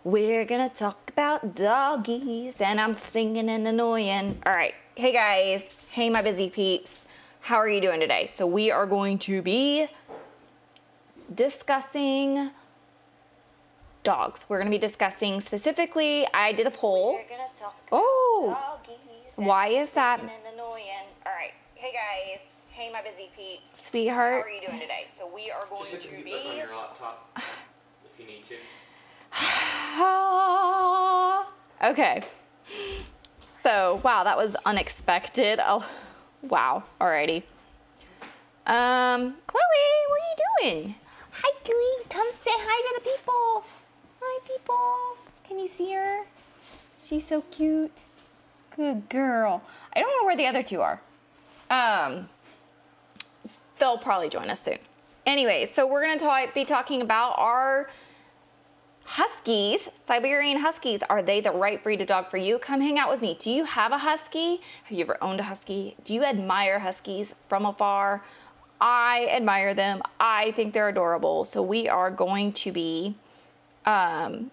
We're gonna talk about doggies, and I'm singing and annoying. All right, hey guys, hey my busy peeps. How are you doing today? So we are going to be discussing dogs. We're gonna be discussing specifically, I did a poll. We're gonna talk about doggies, why is that? And annoying. All right, hey guys, hey my busy peeps. Sweetheart. How are you doing today? So we are going to be... Just on your laptop, if you need to. Okay. So, wow, that was unexpected. Oh, wow. Alrighty. Chloe, what are you doing? Hi, Chloe. Come say hi to the people. Hi, people. Can you see her? She's so cute. Good girl. I don't know where the other two are. They'll probably join us soon. Anyway, so we're going to be talking about our Huskies, Siberian Huskies. Are they the right breed of dog for you? Come hang out with me. Do you have a Husky? Have you ever owned a Husky? Do you admire Huskies from afar? I admire them. I think they're adorable. So we are going to be, oh,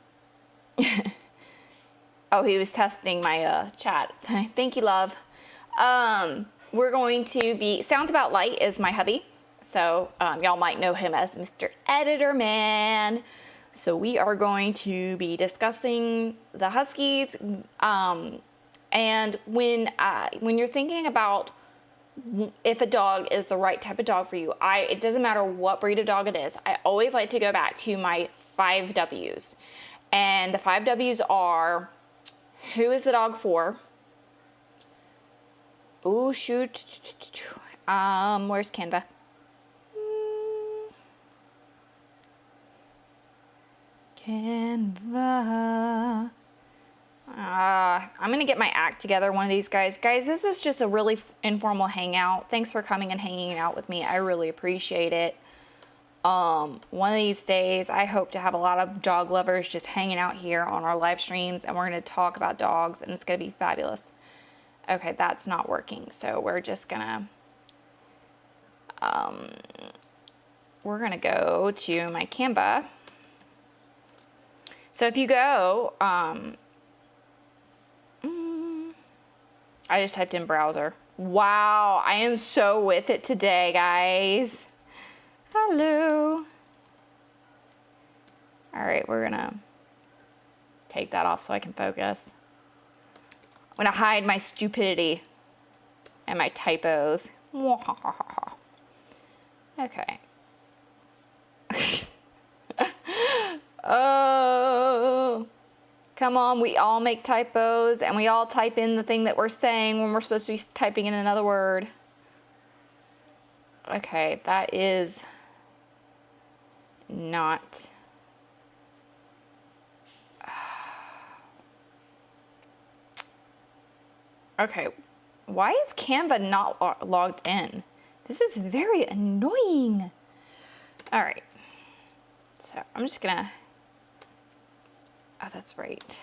he was testing my chat. Thank you, love. We're going to be, Sounds About Light is my hubby. So y'all might know him as Mr. Editor Man. So we are going to be discussing the Huskies, and when you're thinking about if a dog is the right type of dog for you, it doesn't matter what breed of dog it is. I always like to go back to my 5 W's, and the 5 W's are: who is the dog for? Oh shoot! Where's Canva? Canva. I'm gonna get my act together one of these guys. Guys, this is just a really informal hangout. Thanks for coming and hanging out with me. I really appreciate it. One of these days, I hope to have a lot of dog lovers just hanging out here on our live streams, and we're gonna talk about dogs, and it's gonna be fabulous. Okay, that's not working, so we're just gonna go to my Canva. So if you go, I just typed in browser. Wow, I am so with it today, guys. Hello. All right, we're gonna take that off so I can focus. I'm gonna hide my stupidity and my typos. Okay. Oh, come on, we all make typos, and we all type in the thing that we're saying when we're supposed to be typing in another word. Okay, that is not... Okay, why is Canva not logged in? This is very annoying. All right, so I'm just gonna... Oh, that's right.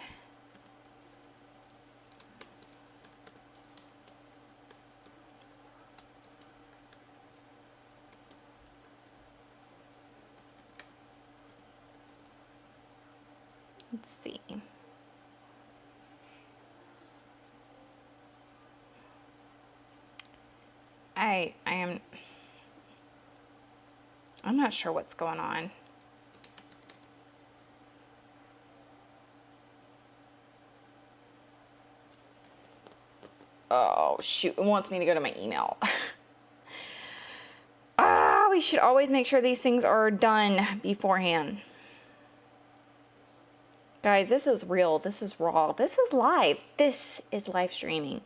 Let's see. I'm not sure what's going on. Oh, shoot. It wants me to go to my email. We should always make sure these things are done beforehand. Guys, this is real. This is raw. This is live. This is live streaming.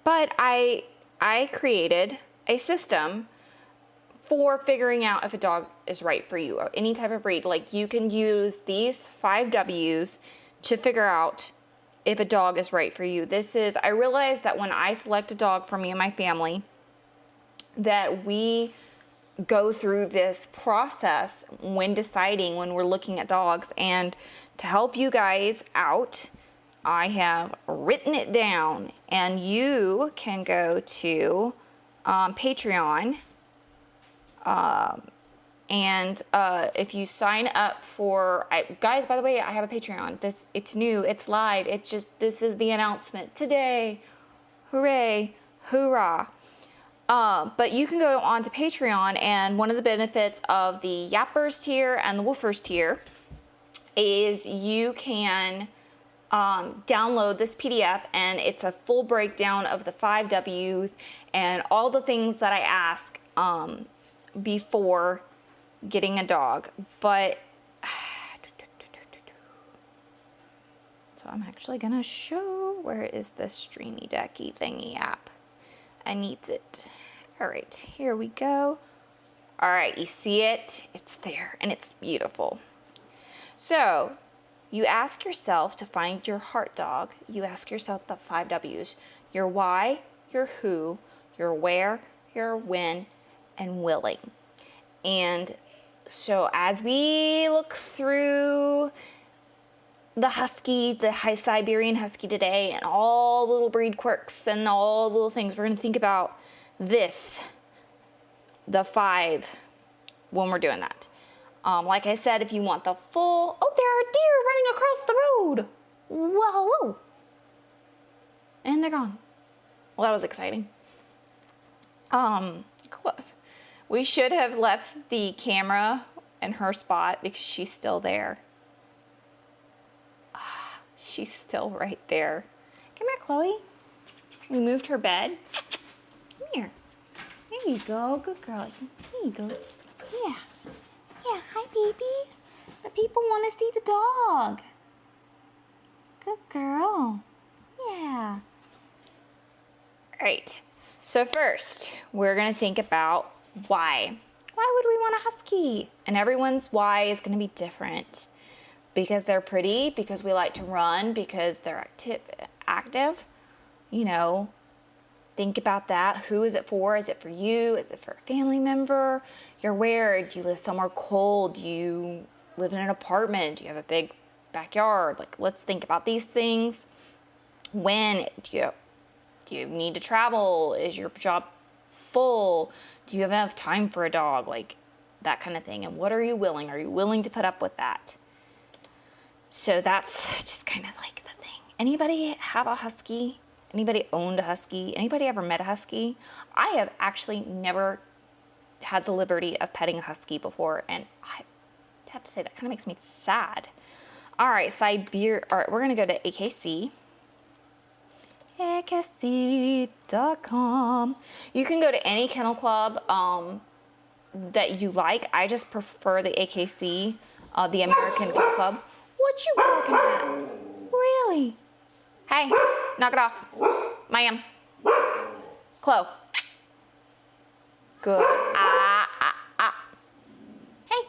But I created a system for figuring out if a dog is right for you or any type of breed. Like, you can use these 5 W's to figure out if a dog is right for you. I realized that when I select a dog for me and my family, that we go through this process when we're looking at dogs. And to help you guys out, I have written it down, and you can go to Patreon And if you sign up for, guys, by the way, I have a Patreon. It's new, it's live. This is the announcement today. Hooray, hoorah. But you can go on to Patreon, and one of the benefits of the Yappers tier and the Woofers tier is you can download this PDF, and it's a full breakdown of the 5 W's and all the things that I ask before getting a dog. But so I'm actually gonna show, where is this Streamy Decky thingy app? I needs it. All right, here we go. All right, you see it? It's there, and it's beautiful. So you ask yourself to find your heart dog. You ask yourself the 5 W's: your why, your who, your where, your when, and willing. And so as we look through the Husky, the Siberian Husky today, and all the little breed quirks and all the little things, we're going to think about this, the 5, when we're doing that. Like I said, if you want the full, oh, there are deer running across the road. Well, hello. And they're gone. Well, that was exciting. We should have left the camera in her spot because she's still there. She's still right there. Come here, Chloe. We moved her bed. Come here. There you go. Good girl. There you go. Yeah. Yeah, hi, baby. The people want to see the dog. Good girl. Yeah. All right. So first, we're going to think about why. Why would we want a Husky? And everyone's why is going to be different. Because they're pretty, because we like to run, because they're active. You know, think about that. Who is it for? Is it for you? Is it for a family member? You're where? Do you live somewhere cold? Do you live in an apartment? Do you have a big backyard? Like, let's think about these things. When do you need to travel? Is your job full? Do you have enough time for a dog? Like, that kind of thing. And what are you willing? Are you willing to put up with that? So that's just kind of like the thing. Anybody have a Husky? Anybody owned a Husky? Anybody ever met a Husky? I have actually never had the liberty of petting a Husky before, and I have to say that kind of makes me sad. All right, we're gonna go to AKC. AKC.com. You can go to any kennel club that you like. I just prefer the AKC, the American Kennel Club. What you barking at? Really? Hey, knock it off. Ma'am. Chloe. Good. Hey.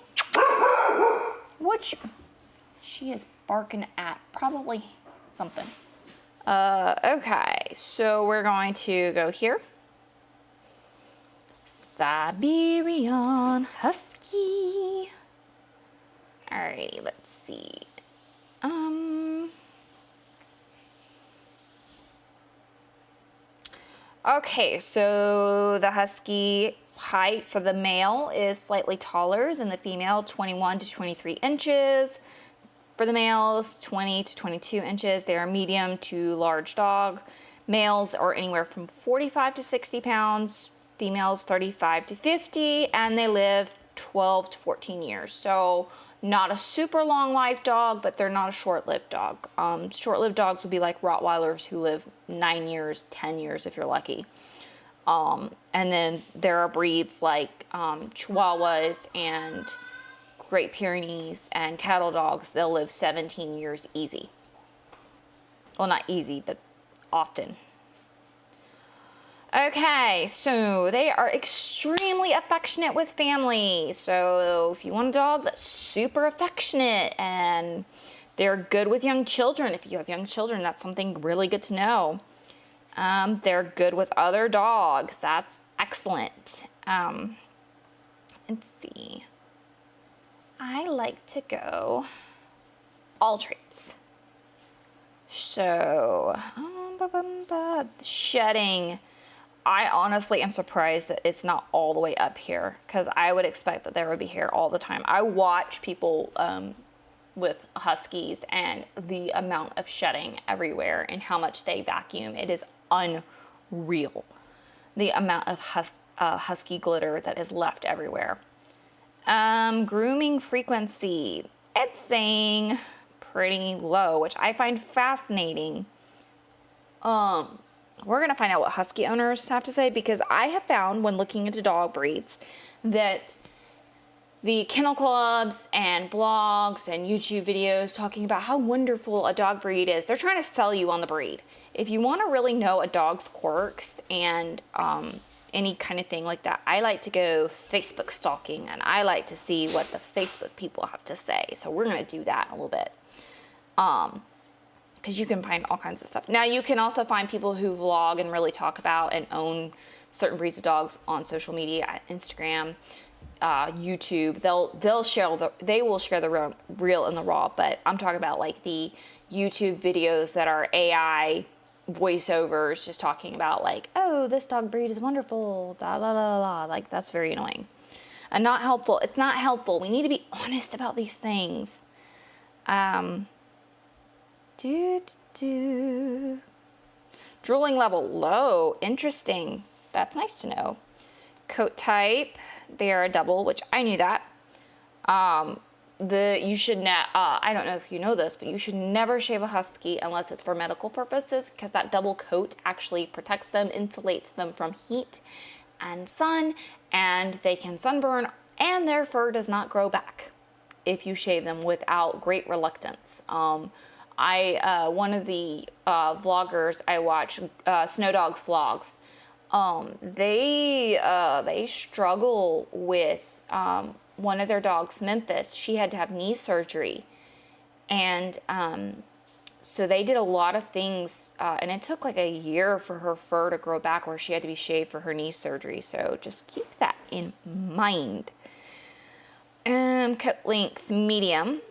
She is barking at probably something. Okay, so we're going to go here. Siberian Husky. Alrighty, let's see. Okay, so the Husky's height for the male is slightly taller than the female, 21 to 23 inches. For the males, 20 to 22 inches. They are medium to large dog. Males are anywhere from 45 to 60 pounds. Females, 35 to 50. And they live 12 to 14 years. So not a super long life dog, but they're not a short-lived dog. Short-lived dogs would be like Rottweilers who live 9 years, 10 years if you're lucky. And then there are breeds like Chihuahuas and Great Pyrenees and cattle dogs. They'll live 17 years easy. Well, not easy, but often. Okay, so they are extremely affectionate with family. So if you want a dog that's super affectionate, and they're good with young children. If you have young children, that's something really good to know. They're good with other dogs. That's excellent. Let's see. I like to go all traits. So, shedding. I honestly am surprised that it's not all the way up here, because I would expect that there would be hair all the time. I watch people with Huskies and the amount of shedding everywhere and how much they vacuum. It is unreal, the amount of Husky glitter that is left everywhere. Grooming frequency, it's saying pretty low, which I find fascinating. We're going to find out what Husky owners have to say, because I have found when looking into dog breeds that the kennel clubs and blogs and YouTube videos talking about how wonderful a dog breed is, they're trying to sell you on the breed. If you want to really know a dog's quirks and any kind of thing like that, I like to go Facebook stalking, and I like to see what the Facebook people have to say. So we're going to do that in a little bit. Because you can find all kinds of stuff. Now, you can also find people who vlog and really talk about and own certain breeds of dogs on social media, Instagram, YouTube. They will share the real and the raw. But I'm talking about like the YouTube videos that are AI voiceovers, just talking about like, oh, this dog breed is wonderful, la la la la. Like, that's very annoying and not helpful. It's not helpful. We need to be honest about these things. Drooling level low. Interesting. That's nice to know. Coat type, they are a double, which I knew that. You should I don't know if you know this, but you should never shave a Husky unless it's for medical purposes, because that double coat actually protects them, insulates them from heat and sun, and they can sunburn, and their fur does not grow back if you shave them without great reluctance. One of the vloggers I watch, Snow Dogs vlogs, they struggle with one of their dogs, Memphis. She had to have knee surgery, and so they did a lot of things, and it took like a year for her fur to grow back, where she had to be shaved for her knee surgery. So just keep that in mind. Coat length, medium.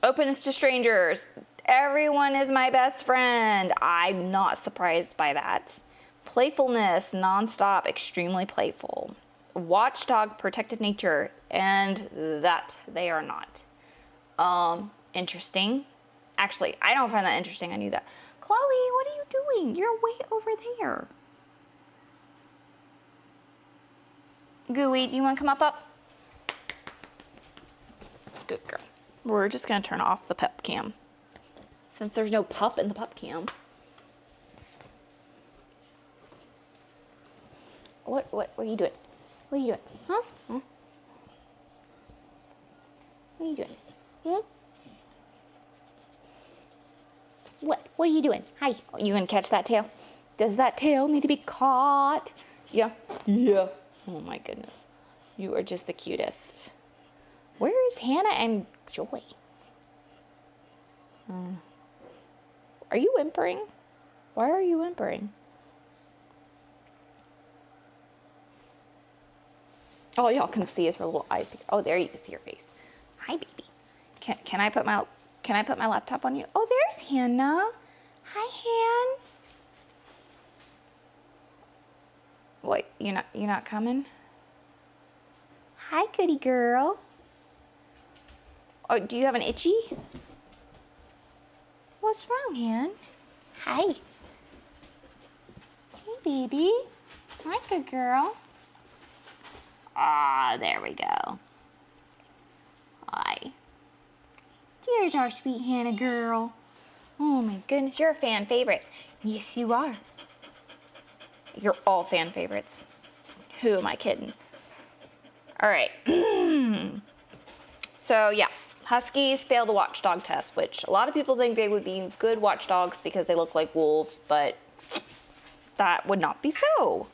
Openness to strangers. Everyone is my best friend. I'm not surprised by that. Playfulness, nonstop, extremely playful. Watchdog, protective nature, and that they are not. Interesting. Actually, I don't find that interesting. I knew that. Chloe, what are you doing? You're way over there. Gooey, do you want to come up? Good girl. We're just going to turn off the pup cam, since there's no pup in the pup cam. What are you doing? What are you doing? Huh? What are you doing? What are you doing? Hi. You gonna catch that tail? Does that tail need to be caught? Yeah. Yeah. Oh my goodness. You are just the cutest. Where is Hannah and Joy? Are you whimpering? Why are you whimpering? All y'all can see is her little eyes. Oh, there you can see her face. Hi, baby. Can I put my laptop on you? Oh, there's Hannah. Hi, Han. What? You're not coming? Hi, goody girl. Oh, do you have an itchy? What's wrong, Han? Hi. Hey, baby. Hi, good girl. Ah, there we go. Hi. Here's our sweet Hannah girl. Oh my goodness, you're a fan favorite. Yes, you are. You're all fan favorites. Who am I kidding? All right. So yeah, Huskies fail the watchdog test, which a lot of people think they would be good watchdogs because they look like wolves, but that would not be so.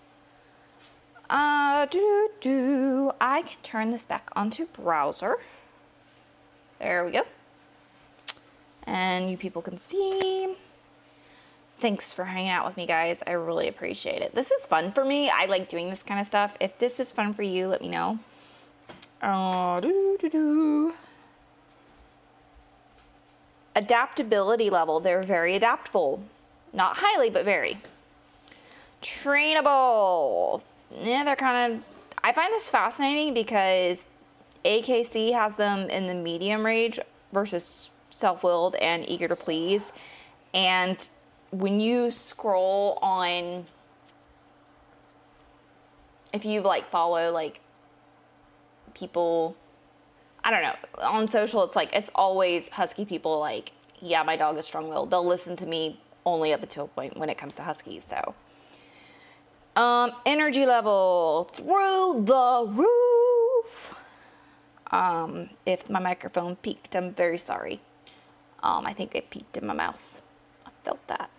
I can turn this back onto browser. There we go. And you people can see. Thanks for hanging out with me, guys. I really appreciate it. This is fun for me. I like doing this kind of stuff. If this is fun for you, let me know. Adaptability level. They're very adaptable. Not highly, but very. trainable. Yeah, they're kind of, I find this fascinating because AKC has them in the medium range versus self-willed and eager to please. And when you scroll on, if you like follow like people, I don't know, on social, it's like, it's always Husky people like, yeah, my dog is strong-willed. They'll listen to me only up until a point when it comes to Huskies, so. Energy level through the roof. If my microphone peaked, I'm very sorry. I think it peaked in my mouth. I felt that.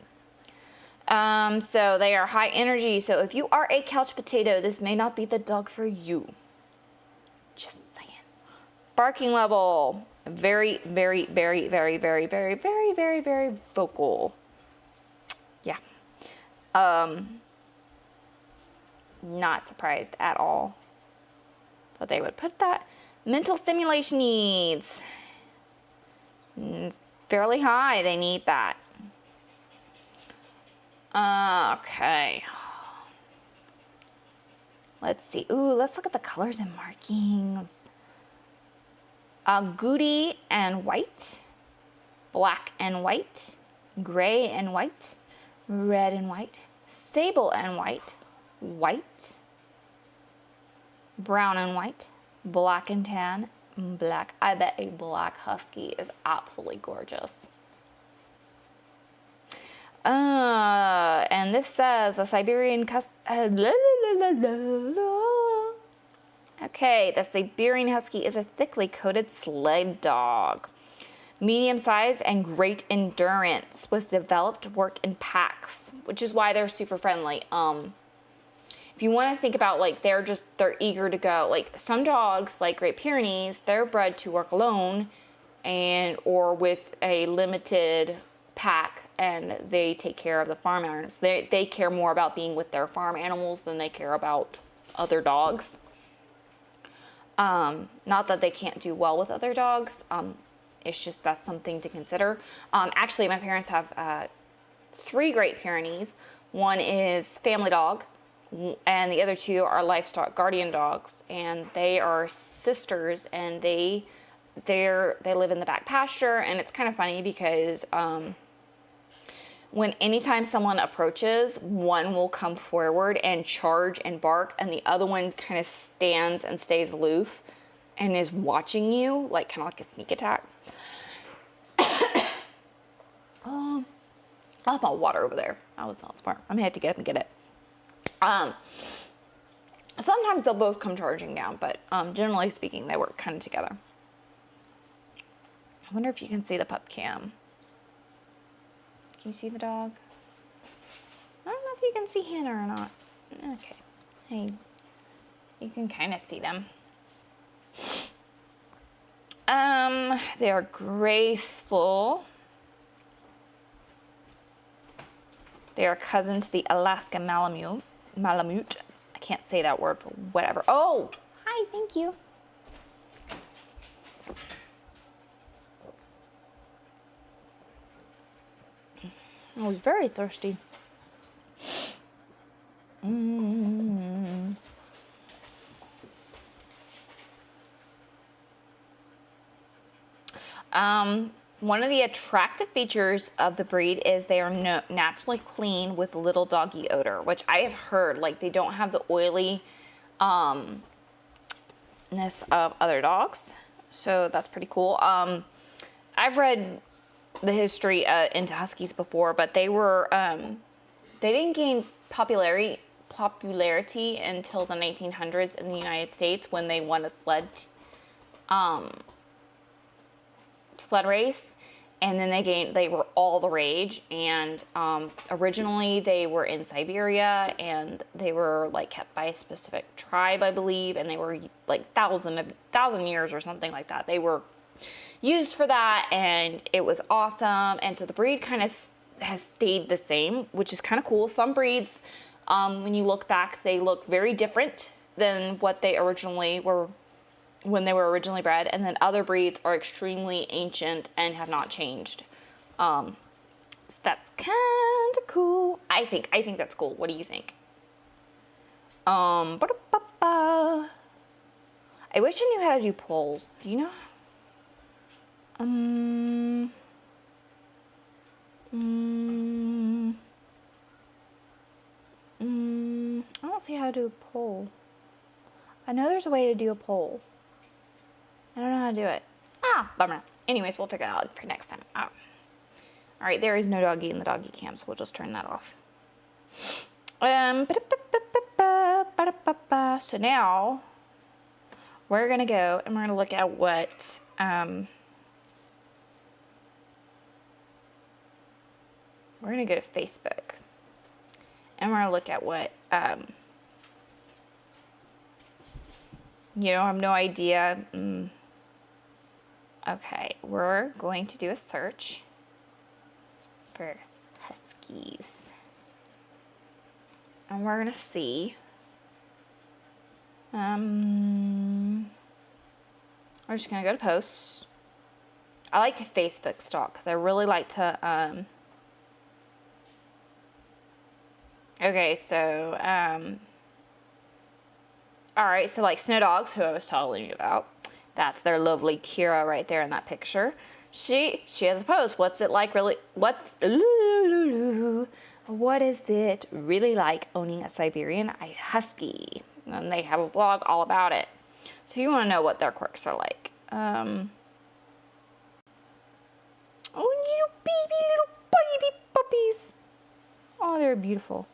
So they are high energy. So if you are a couch potato, this may not be the dog for you. Just saying. Barking level, very, very, very, very, very, very, very, very, very vocal. Yeah. Not surprised at all that they would put that. Mental stimulation needs. Fairly high, they need that. Okay. Let's see. Ooh, let's look at the colors and markings. Goody and white, black and white, gray and white, red and white, sable and white, white, brown and white, black and tan, black. I bet a black Husky is absolutely gorgeous. And this says a Siberian Okay, the Siberian Husky is a thickly coated sled dog. Medium size and great endurance, was developed to work in packs, which is why they're super friendly. If you want to think about like they're eager to go. Like some dogs, like Great Pyrenees, they're bred to work alone or with a limited pack, and they take care of the farm animals. They care more about being with their farm animals than they care about other dogs. Not that they can't do well with other dogs. It's just that's something to consider. Actually, my parents have 3 Great Pyrenees. One is family dog, and the other 2 are livestock guardian dogs. And they are sisters, and they live in the back pasture. And it's kind of funny because anytime someone approaches, one will come forward and charge and bark, and the other one kind of stands and stays aloof and is watching you, like kind of like a sneak attack. I left my water over there. I was not smart. I'm gonna have to get up and get it. Sometimes they'll both come charging down, but generally speaking, they work kind of together. I wonder if you can see the pup cam. Can you see the dog? I don't know if you can see Hannah or not. Okay. Hey, you can kind of see them. They are graceful. They are cousin to the Alaska Malamute. I can't say that word for whatever. Oh, hi, thank you. I was very thirsty. One of the attractive features of the breed is they are naturally clean with little doggy odor, which I have heard, like they don't have the oiliness of other dogs. So that's pretty cool. I've read the history into Huskies before, but they didn't gain popularity until the 1900s in the United States when they won a sled race, and then they were all the rage. And originally they were in Siberia, and they were like kept by a specific tribe, I believe, and they were like thousand years or something like that. They were used for that, and it was awesome. And so the breed kind of has stayed the same, which is kind of cool. Some breeds, when you look back, they look very different than what they originally were when they were originally bred, and then other breeds are extremely ancient and have not changed. So that's kind of cool. I think that's cool. What do you think? Ba-da-ba-ba. I wish I knew how to do polls. Do you know? I don't see how to do a poll. I know there's a way to do a poll. I don't know how to do it. Ah, bummer. Anyways, we'll figure it out for next time. Oh. All right, there is no doggy in the doggy cam, so we'll just turn that off. So now we're gonna go and we're gonna look at what we're gonna go to Facebook and we're gonna look at what you know, I have no idea. Okay, we're going to do a search for Huskies. And we're gonna see. We're just gonna go to posts. I like to Facebook stalk because I really like to. Okay, so all right, so like Snow Dogs, who I was telling you about, that's their lovely Kira right there in that picture. She has a post. What's it like really? What is it really like owning a Siberian Husky? And they have a vlog all about it. So you want to know what their quirks are like. Oh, little baby puppies. Oh, they're beautiful.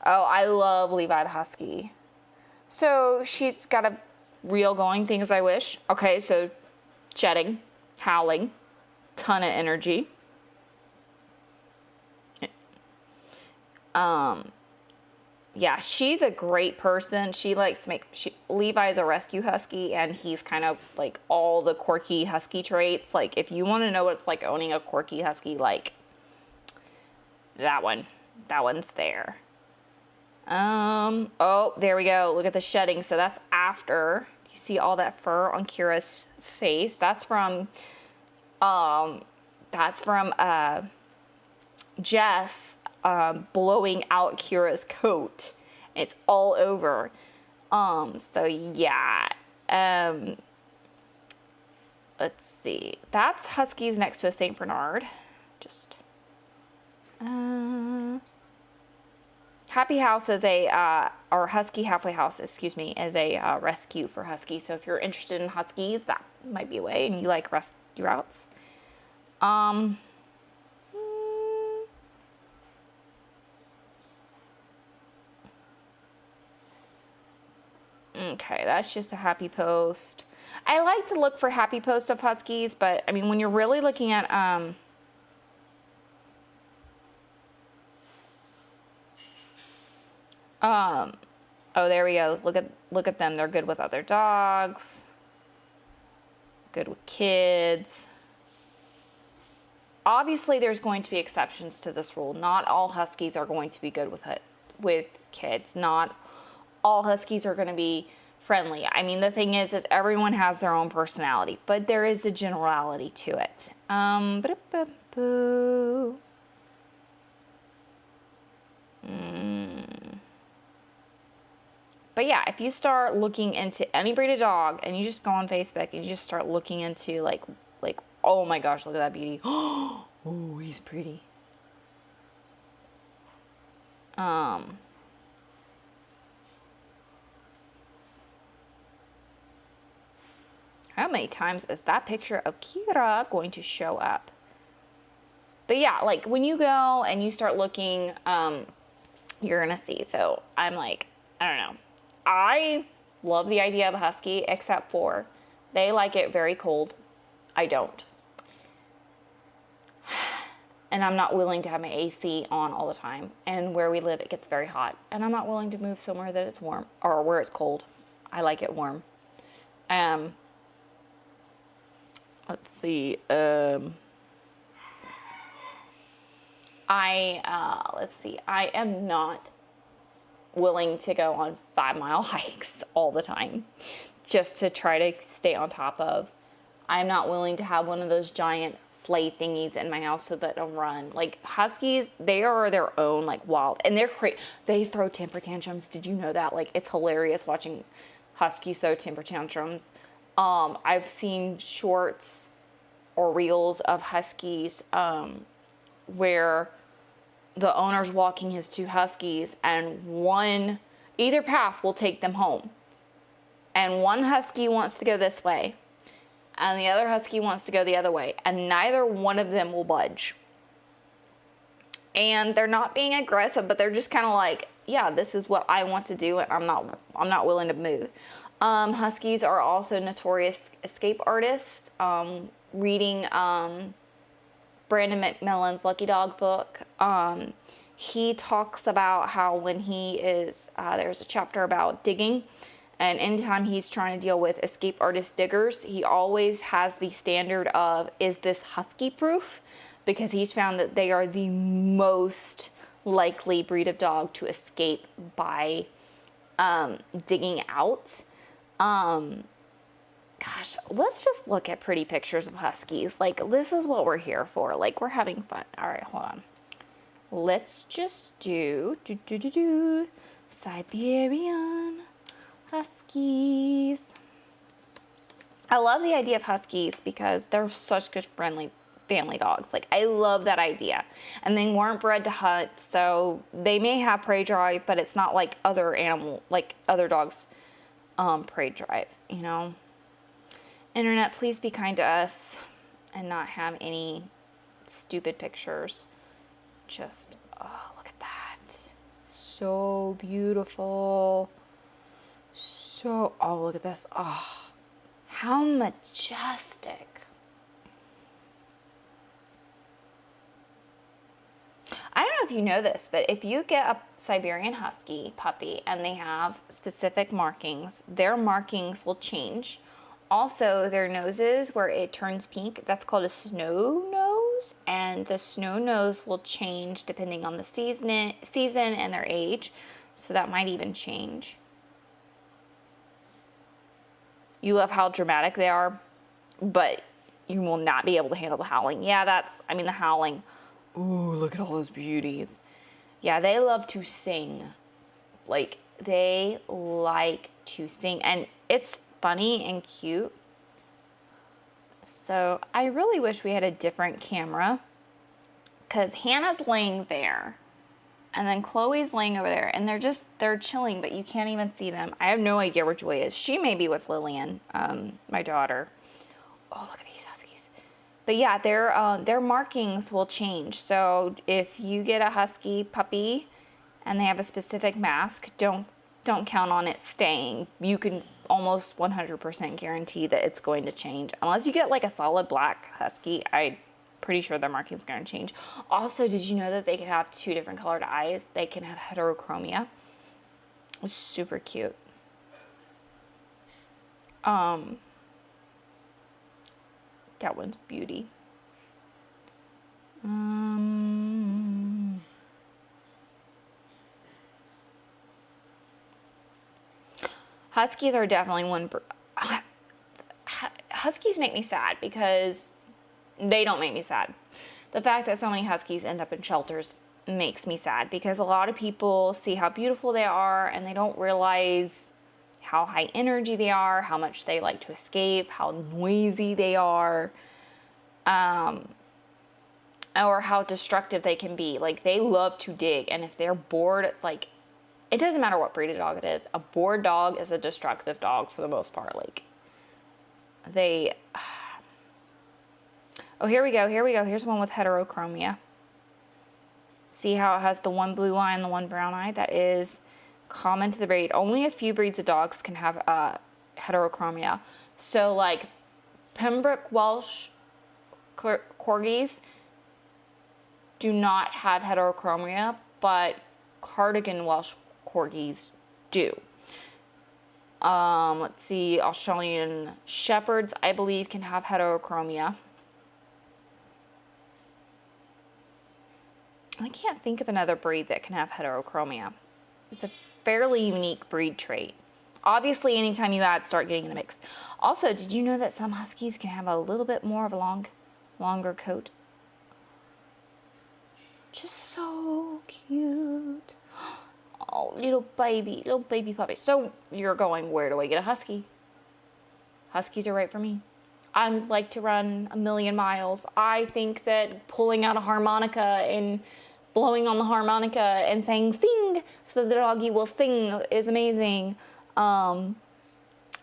Oh, I love Levi the Husky. So she's got a real going things I wish. Okay, so shedding, howling, ton of energy. Yeah, she's a great person. She likes to Levi's a rescue husky, and he's kind of like all the quirky husky traits. Like, if you want to know what it's like owning a quirky husky, like that one's there. Oh, there we go. Look at the shedding. So that's after you see all that fur on Kira's face. That's from Jess blowing out Kira's coat. It's all over. So yeah. Let's see. That's Huskies next to a St. Bernard. Just Happy House is or Husky Halfway House, excuse me, is a rescue for Huskies. So if you're interested in Huskies, that might be a way, and you like rescue routes. Okay, that's just a happy post. I like to look for happy posts of Huskies, but I mean, when you're really looking at oh, there we go. Look at them. They're good with other dogs. Good with kids. Obviously, there's going to be exceptions to this rule. Not all Huskies are going to be good with kids. Not all Huskies are going to be friendly. I mean, the thing is everyone has their own personality, but there is a generality to it. But yeah, if you start looking into any breed of dog and you just go on Facebook and you just start looking into like, oh my gosh, look at that beauty. Oh, he's pretty. How many times is that picture of Kira going to show up? But yeah, like when you go and you start looking, you're gonna see. So I'm like, I don't know. I love the idea of a husky, except for they like it very cold. I don't. And I'm not willing to have my AC on all the time. And where we live, it gets very hot. And I'm not willing to move somewhere that it's warm or where it's cold. I like it warm. Let's see. Let's see. I am not willing to go on 5-mile hikes all the time just to try to stay on top of. I'm not willing to have one of those giant sleigh thingies in my house so that it'll run. Like Huskies, they are their own like wild, and they throw temper tantrums. Did you know that? Like it's hilarious watching Huskies throw temper tantrums. I've seen shorts or reels of Huskies where the owner's walking his two Huskies, and either path will take them home. And one Husky wants to go this way, and the other Husky wants to go the other way, and neither one of them will budge. And they're not being aggressive, but they're just kind of like, yeah, this is what I want to do, and I'm not willing to move. Huskies are also notorious escape artists. Reading Brandon McMillan's Lucky Dog book, he talks about how when he is, there's a chapter about digging, and anytime he's trying to deal with escape artist diggers, he always has the standard of, is this Husky proof? Because he's found that they are the most likely breed of dog to escape by digging out. Gosh, let's just look at pretty pictures of Huskies. Like, this is what we're here for. Like, we're having fun. All right, hold on. Let's just do Siberian Huskies. I love the idea of Huskies because they're such good friendly family dogs. Like, I love that idea. And they weren't bred to hunt, so they may have prey drive, but it's not like other dogs prey drive, you know. Internet, please be kind to us and not have any stupid pictures. Just, oh, look at that. So beautiful. Oh, look at this. Oh, how majestic. I don't know if you know this, but if you get a Siberian Husky puppy and they have specific markings, their markings will change. Also, their noses, where it turns pink, that's called a snow nose, and the snow nose will change depending on the season and their age, so that might even change. You love how dramatic they are, but you will not be able to handle the howling. Yeah, the howling. Ooh, look at all those beauties. Yeah, they love to sing. Like, they like to sing, and it's funny and cute. So I really wish we had a different camera, because Hannah's laying there and then Chloe's laying over there, and they're chilling, but you can't even see them. I have no idea where Joy is. She may be with Lillian, my daughter. Oh, look at these Huskies. But yeah, their markings will change. So if you get a Husky puppy and they have a specific mask, don't count on it staying. You can almost 100% guarantee that it's going to change. Unless you get like a solid black Husky, I'm pretty sure their marking's going to change. Also, did you know that they can have 2 different colored eyes? They can have heterochromia. It's super cute. That one's beauty. Huskies are definitely one. Huskies make me sad because they don't make me sad. The fact that so many Huskies end up in shelters makes me sad, because a lot of people see how beautiful they are and they don't realize how high energy they are, how much they like to escape, how noisy they are, or how destructive they can be. Like, they love to dig, and if they're bored, like, it doesn't matter what breed of dog it is. A bored dog is a destructive dog for the most part. Like, they... Oh, here we go. Here's one with heterochromia. See how it has the one blue eye and the one brown eye? That is common to the breed. Only a few breeds of dogs can have heterochromia. So, like, Pembroke Welsh Corgis do not have heterochromia, but Cardigan Welsh Corgis do. Let's see, Australian Shepherds, I believe, can have heterochromia. I can't think of another breed that can have heterochromia. It's a fairly unique breed trait. Obviously, anytime you start getting in a mix. Also, did you know that some Huskies can have a little bit more of a longer coat. Just so cute. Oh, little baby puppy. So you're going, where do I get a husky? Huskies are right for me. I like to run 1,000,000 miles. I think that pulling out a harmonica and blowing on the harmonica and saying sing so the doggy will sing is amazing.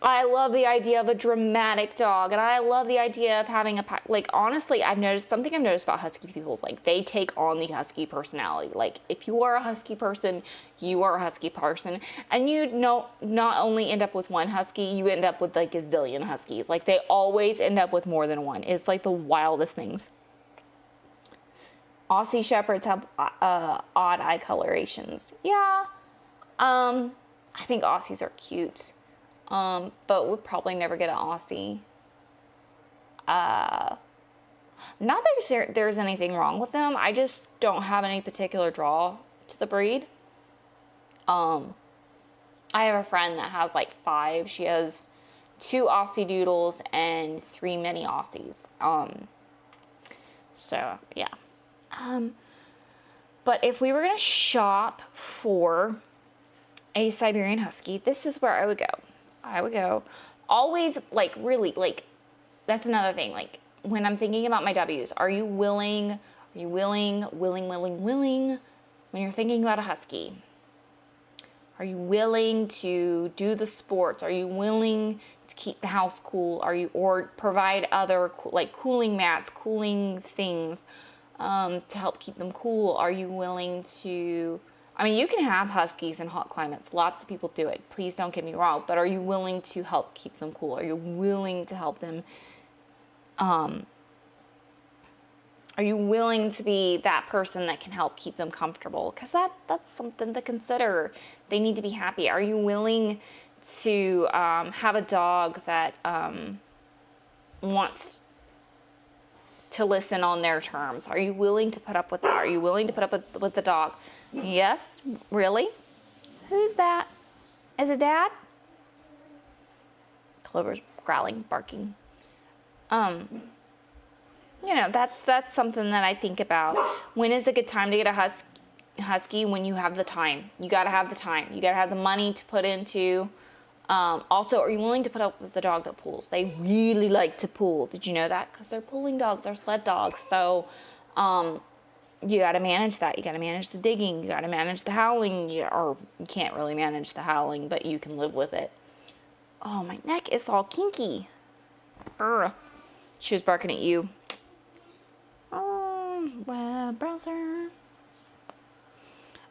I love the idea of a dramatic dog, and I love the idea of having a pack. Like, honestly, I've noticed about husky people is like they take on the husky personality. Like, if you are a husky person, you are a husky person, and you know, not only end up with one husky, you end up with like a zillion huskies. Like, they always end up with more than one. It's like the wildest things. Aussie Shepherds have odd eye colorations. Yeah, I think Aussies are cute. But we'll probably never get an Aussie. Not that there's anything wrong with them. I just don't have any particular draw to the breed. I have a friend that has like 5. She has 2 Aussie Doodles and 3 mini Aussies. So yeah. But if we were gonna shop for a Siberian Husky, this is where I would go. Always, like, really, like, that's another thing. Like, when I'm thinking about my W's, are you willing, when you're thinking about a Husky? Are you willing to do the sports? Are you willing to keep the house cool? Or provide other, like, cooling mats, cooling things, to help keep them cool? Are you willing to... I mean, you can have Huskies in hot climates. Lots of people do it. Please don't get me wrong. But are you willing to help keep them cool? Are you willing to help them? Are you willing to be that person that can help keep them comfortable? Because that's something to consider. They need to be happy. Are you willing to have a dog that wants to listen on their terms? Are you willing to put up with that? Are you willing to put up with the dog? Yes, really? Who's that? Is it Dad? Clover's growling, barking. You know, that's something that I think about. When is a good time to get a husky? When you have the time. You gotta have the time. You gotta have the money to put into. Also, are you willing to put up with the dog that pulls? They really like to pull. Did you know that? Because they're pulling dogs, they're sled dogs. So, you got to manage that. You got to manage the digging. You got to manage the howling. Or you can't really manage the howling, but you can live with it. Oh, my neck is all kinky. Urgh. She was barking at you. Oh, web browser.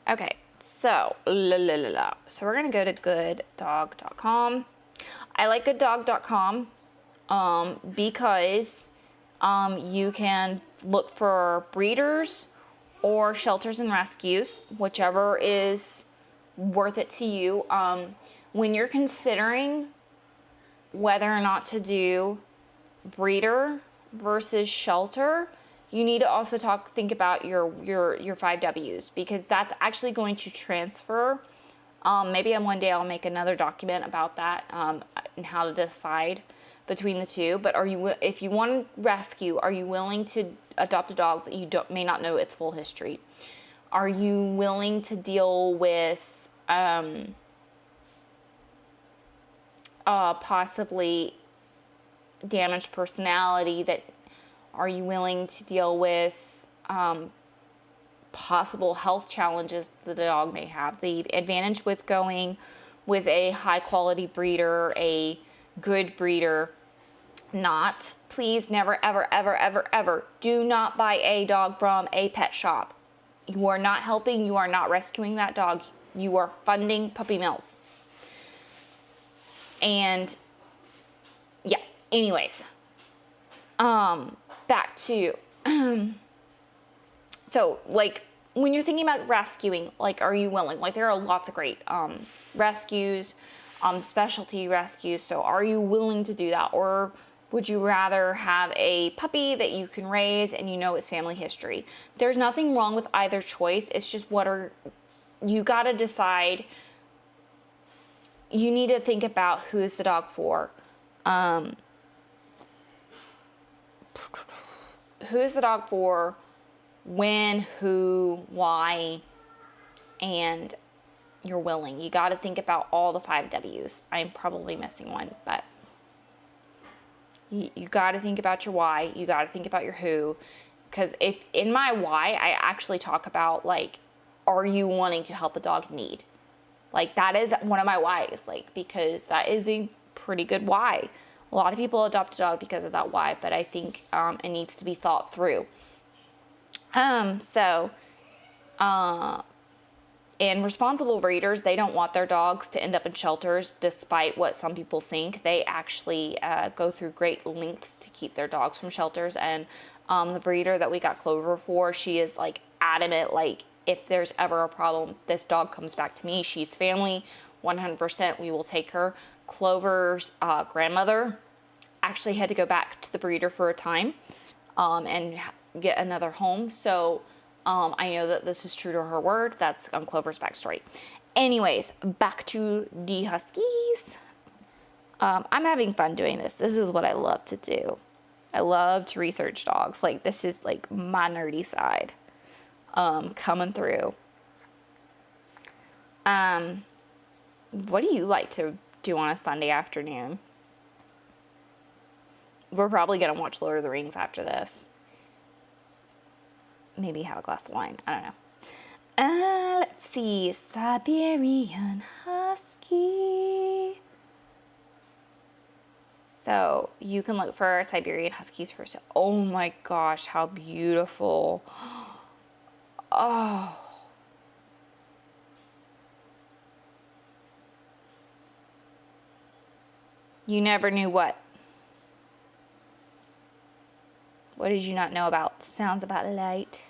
Okay, so, So we're going to go to gooddog.com. I like gooddog.com because you can look for breeders or shelters and rescues, whichever is worth it to you. When you're considering whether or not to do breeder versus shelter, you need to also think about your 5 W's, because that's actually going to transfer. Maybe one day I'll make another document about that, and how to decide between the two. But if you want to rescue, are you willing to adopt a dog that you may not know its full history? Are you willing to deal with possibly damaged personality? Are you willing to deal with possible health challenges that the dog may have? The advantage with going with a high quality breeder, a good breeder, please never, ever, ever, ever, ever, do not buy a dog from a pet shop. You are not helping, you are not rescuing that dog. You are funding puppy mills. And yeah, anyways, back to, so like when you're thinking about rescuing, like, are you willing? Like, there are lots of great rescues, specialty rescues. So are you willing to do that? Or would you rather have a puppy that you can raise and you know its family history? There's nothing wrong with either choice. It's just you got to decide. You need to think about who is the dog for. who is the dog for, when, who, why, and you're willing. You got to think about all the 5 W's. I'm probably missing one, but you got to think about your why. You got to think about your who. Because if in my why, I actually talk about, like, are you wanting to help a dog in need? Like, that is one of my whys, like, because that is a pretty good why. A lot of people adopt a dog because of that why, but I think it needs to be thought through. And responsible breeders, they don't want their dogs to end up in shelters, despite what some people think. They actually go through great lengths to keep their dogs from shelters. And the breeder that we got Clover for, she is, like, adamant, like, if there's ever a problem, this dog comes back to me. She's family, 100%, we will take her. Clover's grandmother actually had to go back to the breeder for a time and get another home. So I know that this is true to her word. That's Clover's backstory. Anyways, back to the Huskies. I'm having fun doing this. This is what I love to do. I love to research dogs. Like, this is, like, my nerdy side coming through. What do you like to do on a Sunday afternoon? We're probably going to watch Lord of the Rings after this. Maybe have a glass of wine. I don't know. Let's see. Siberian Husky. So you can look for Siberian Huskies first. Oh my gosh, how beautiful. Oh. You never knew what? What did you not know about sounds about light?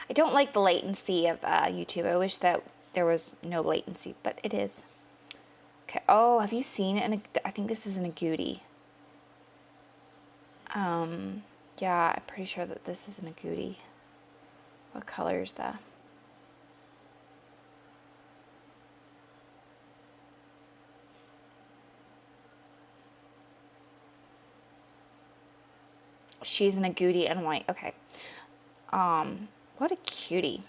I don't like the latency of YouTube. I wish that there was no latency, but it is. Okay. Oh, have you seen it? I think this is an agouti. Yeah, I'm pretty sure that this is an agouti. What color is that? She's an agouti and white. Okay. What a cutie.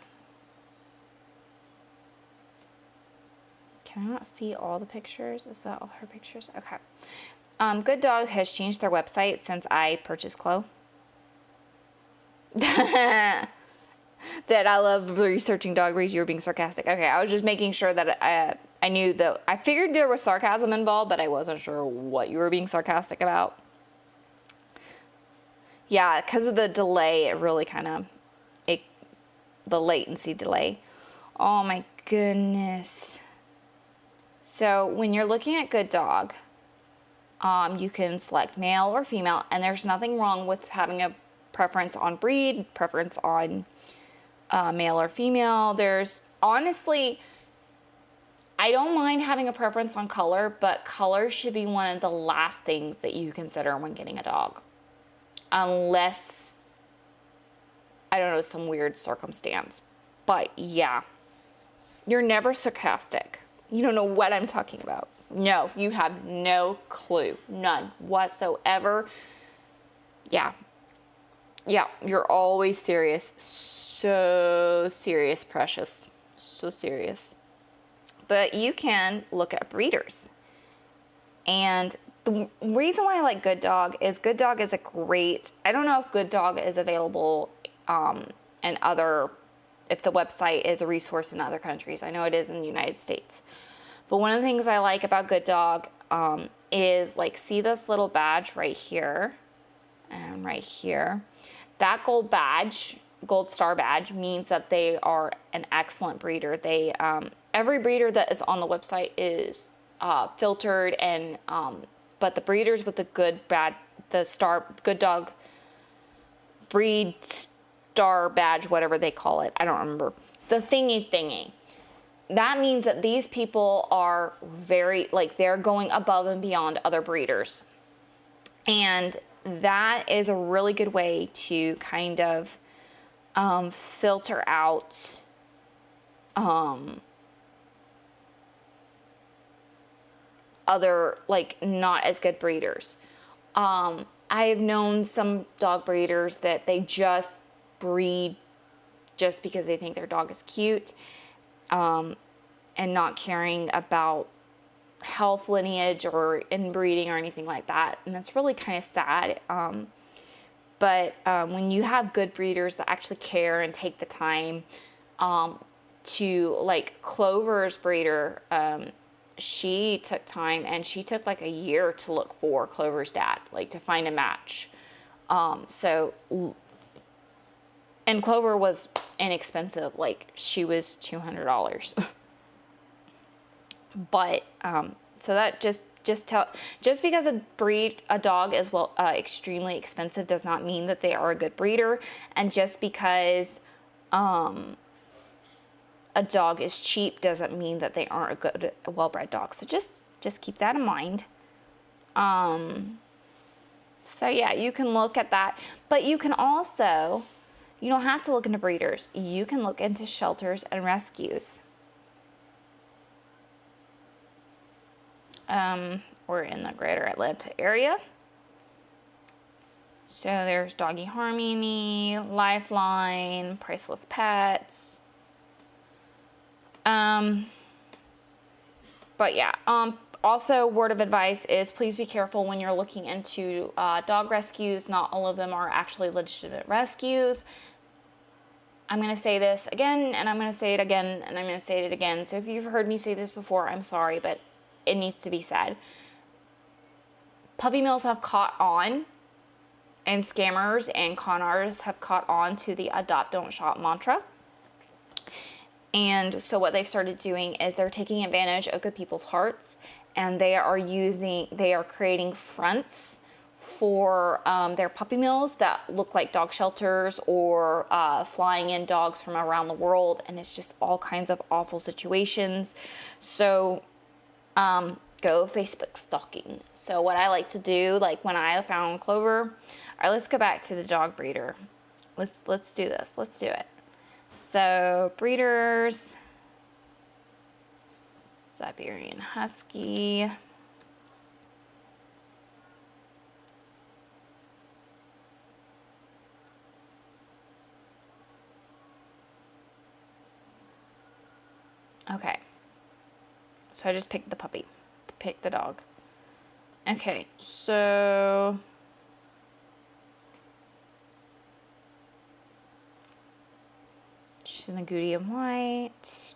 Can I not see all the pictures? Is that all her pictures? Okay. Good Dog has changed their website since I purchased Chloe. That I love researching dog breeds. You were being sarcastic. Okay, I was just making sure that I knew that I figured there was sarcasm involved, but I wasn't sure what you were being sarcastic about. Yeah, because of the delay, it really kind of, the latency delay. Oh my goodness. So when you're looking at Good Dog, you can select male or female, and there's nothing wrong with having a preference on breed, preference on male or female. There's honestly, I don't mind having a preference on color, but color should be one of the last things that you consider when getting a dog. Unless, I don't know, some weird circumstance. But yeah, you're never sarcastic. You don't know what I'm talking about. No, you have no clue. None whatsoever. Yeah. Yeah, you're always serious. So serious, precious. So serious. But you can look at breeders. And the reason why I like Good Dog is a great, I don't know if Good Dog is available in other, if the website is a resource in other countries. I know it is in the United States. But one of the things I like about Good Dog is, like, see this little badge right here and right here. That gold star badge means that they are an excellent breeder. They every breeder that is on the website is filtered, and but the breeders with the Good Dog breed star badge, whatever they call it, I don't remember, the thingy. That means that these people are very, like, they're going above and beyond other breeders. And that is a really good way to kind of filter out other, like, not as good breeders. I've known some dog breeders that they just breed just because they think their dog is cute, and not caring about health, lineage, or inbreeding or anything like that. And that's really kind of sad. But when you have good breeders that actually care and take the time to, like Clover's breeder, she took time and she took like a year to look for Clover's dad, like to find a match. And Clover was inexpensive, like she was $200. But so that just because a dog is extremely expensive does not mean that they are a good breeder, and just because a dog is cheap doesn't mean that they aren't a good, well-bred dog. So just keep that in mind. So yeah, you can look at that, but you can also, you don't have to look into breeders. You can look into shelters and rescues. We're in the greater Atlanta area. So there's Doggy Harmony, Lifeline, Priceless Pets. But yeah, also word of advice is please be careful when you're looking into dog rescues. Not all of them are actually legitimate rescues. I'm going to say this again, and I'm going to say it again, and I'm going to say it again. So if you've heard me say this before, I'm sorry, but it needs to be said. Puppy mills have caught on, and scammers and con artists have caught on to the adopt, don't shop mantra. And so what they've started doing is they're taking advantage of good people's hearts, and they are creating fronts for their puppy mills that look like dog shelters, or flying in dogs from around the world, and it's just all kinds of awful situations. So go Facebook stalking. So what I like to do, like when I found Clover, all right, let's go back to the dog breeder. Let's do this. Let's do it. So breeders, Siberian Husky. Okay. So I just picked the puppy. Pick the dog. Okay, so she's in the Goody and White.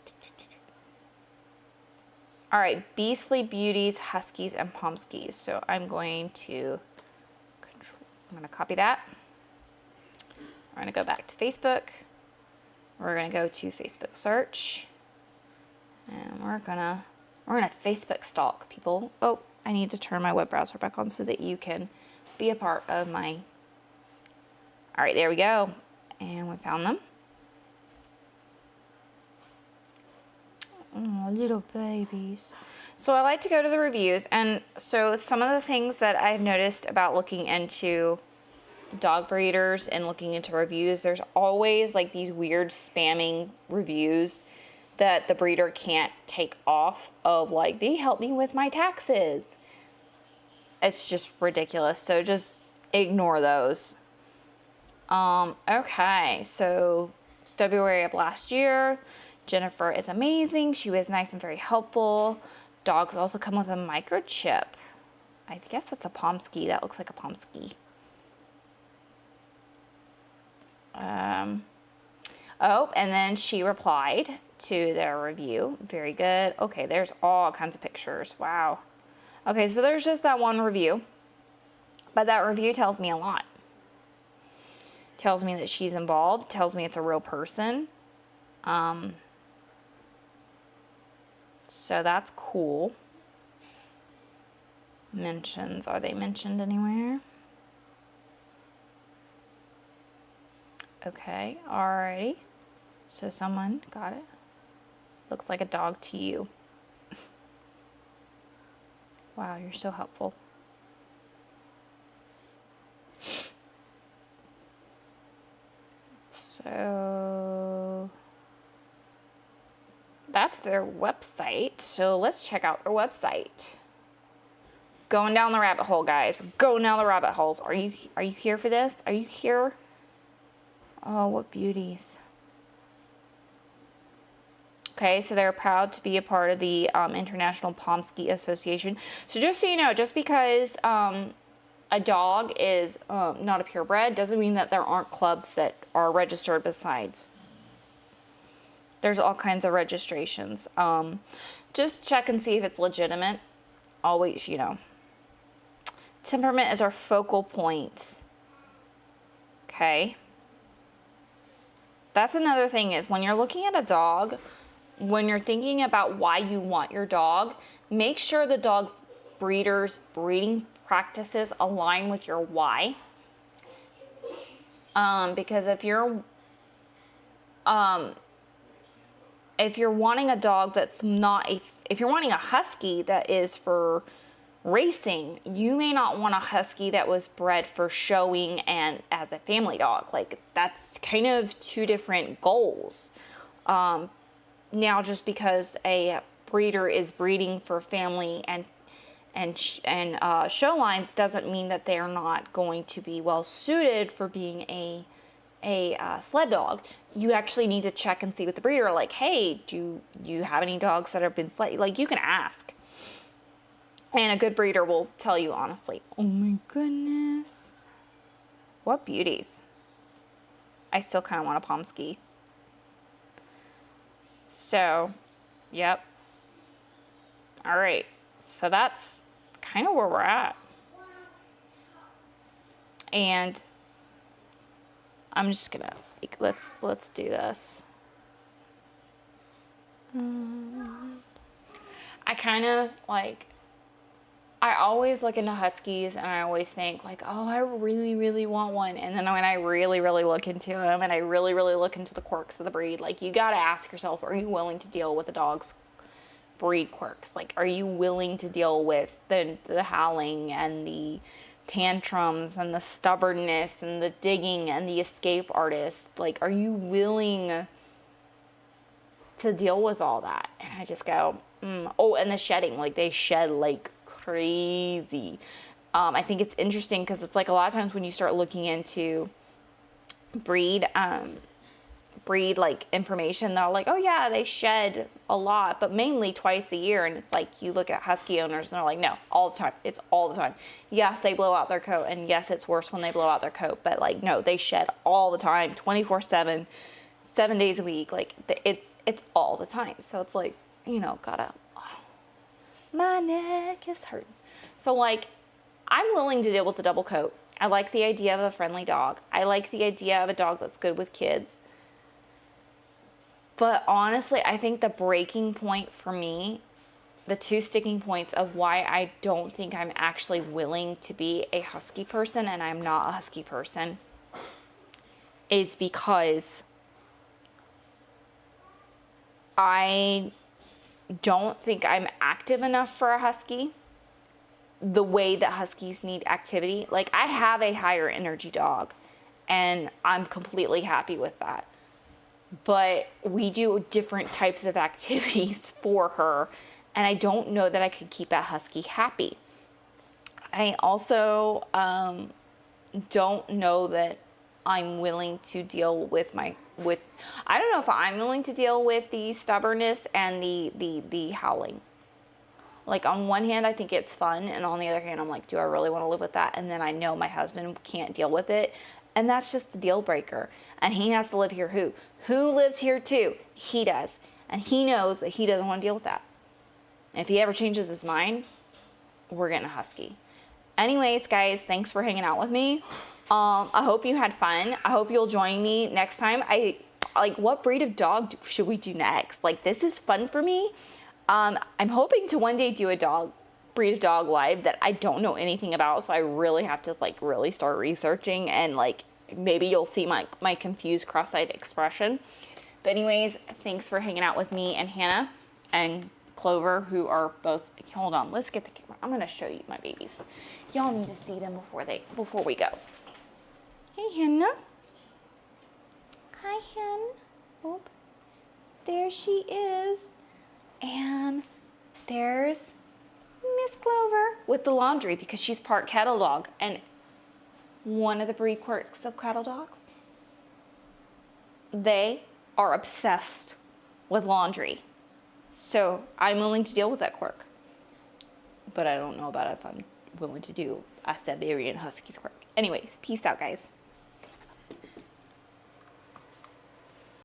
All right, Beastly Beauties, Huskies, and Pomskies. So I'm going to copy that. We're going to go back to Facebook. We're going to go to Facebook search, and we're gonna Facebook stalk people. Oh, I need to turn my web browser back on so that you can be a part of my... All right, there we go. And we found them. Oh, little babies. So I like to go to the reviews. And so some of the things that I've noticed about looking into dog breeders and looking into reviews, there's always like these weird spamming reviews that the breeder can't take off of, like, they helped me with my taxes. It's just ridiculous. So just ignore those. Okay, so February of last year, Jennifer is amazing. She was nice and very helpful. Dogs also come with a microchip. I guess that's a Pomsky. That looks like a Pomsky. Oh, and then she replied to their review. Very good. Okay, there's all kinds of pictures. Wow. Okay, so there's just that one review. But that review tells me a lot. Tells me that she's involved. Tells me it's a real person. So that's cool. Mentions. Are they mentioned anywhere? Okay, alrighty. So someone got it. Looks like a dog to you. Wow, you're so helpful. So that's their website. So let's check out their website. going down the rabbit hole, guys. We're going down the rabbit holes. Are you here for this? Are you here? Oh, what beauties. Okay, so they're proud to be a part of the International Pomsky Association. So just so you know, just because a dog is not a purebred doesn't mean that there aren't clubs that are registered besides. There's all kinds of registrations. Just check and see if it's legitimate. Always, you know. Temperament is our focal point. Okay. That's another thing is when you're looking at a dog, when you're thinking about why you want your dog, make sure the dog's breeder's breeding practices align with your why. Because if you're wanting a dog that's not if you're wanting a husky that is for racing, you may not want a husky that was bred for showing and as a family dog. Like, that's kind of two different goals. Now, just because a breeder is breeding for family and show lines doesn't mean that they're not going to be well suited for being a sled dog. You actually need to check and see with the breeder, like, hey, do you have any dogs that have been sled? Like, you can ask. And a good breeder will tell you honestly. Oh my goodness. What beauties. I still kind of want a Pomsky. So, yep. All right. So that's kind of where we're at. And I'm just gonna, let's do this. I kind of like, I always look into Huskies and I always think like, oh, I really, really want one. And then when I really, really look into them and I really, really look into the quirks of the breed, like, you got to ask yourself, are you willing to deal with the dog's breed quirks? Like, are you willing to deal with the howling and the tantrums and the stubbornness and the digging and the escape artist? Like, are you willing to deal with all that? And I just go, Oh, and the shedding, like, they shed like crazy. I think it's interesting because it's like a lot of times when you start looking into breed like information, they're like, oh yeah, they shed a lot, but mainly twice a year. And it's like, you look at Husky owners and they're like, no, all the time. It's all the time. Yes, they blow out their coat, and yes, it's worse when they blow out their coat, but like, no, they shed all the time, 24/7, 7 days a week. Like, it's all the time. So it's like, you know, my neck is hurting. So like, I'm willing to deal with the double coat. I like the idea of a friendly dog. I like the idea of a dog that's good with kids. But honestly, I think the breaking point for me, the two sticking points of why I don't think I'm actually willing to be a Husky person, and I'm not a Husky person, is because I don't think I'm active enough for a Husky the way that Huskies need activity. Like, I have a higher energy dog and I'm completely happy with that, but we do different types of activities for her, and I don't know that I could keep a Husky happy. I also don't know that I'm willing to deal with I don't know if I'm willing to deal with the stubbornness and the howling. Like, on one hand, I think it's fun, and on the other hand, I'm like, do I really want to live with that? And then I know my husband can't deal with it, and that's just the deal breaker. And he has to live here. Who lives here too? He does, and he knows that he doesn't want to deal with that. And if he ever changes his mind, we're getting a Husky. Anyways, guys, thanks for hanging out with me. I hope you had fun. I hope you'll join me next time. What breed of dog should we do next? Like, this is fun for me. I'm hoping to one day do a breed of dog live that I don't know anything about, so I really have to like really start researching, and like maybe you'll see my confused cross-eyed expression. But anyways, thanks for hanging out with me and Hannah and Clover, who are both, hold on, let's get the camera. I'm gonna show you my babies. Y'all need to see them before we go. Hey, Hannah. Hi, Hen. Oh, there she is. And there's Miss Clover with the laundry because she's part cattle dog. And one of the breed quirks of cattle dogs, they are obsessed with laundry. So I'm willing to deal with that quirk. But I don't know about if I'm willing to do a Siberian Huskies quirk. Anyways, peace out, guys.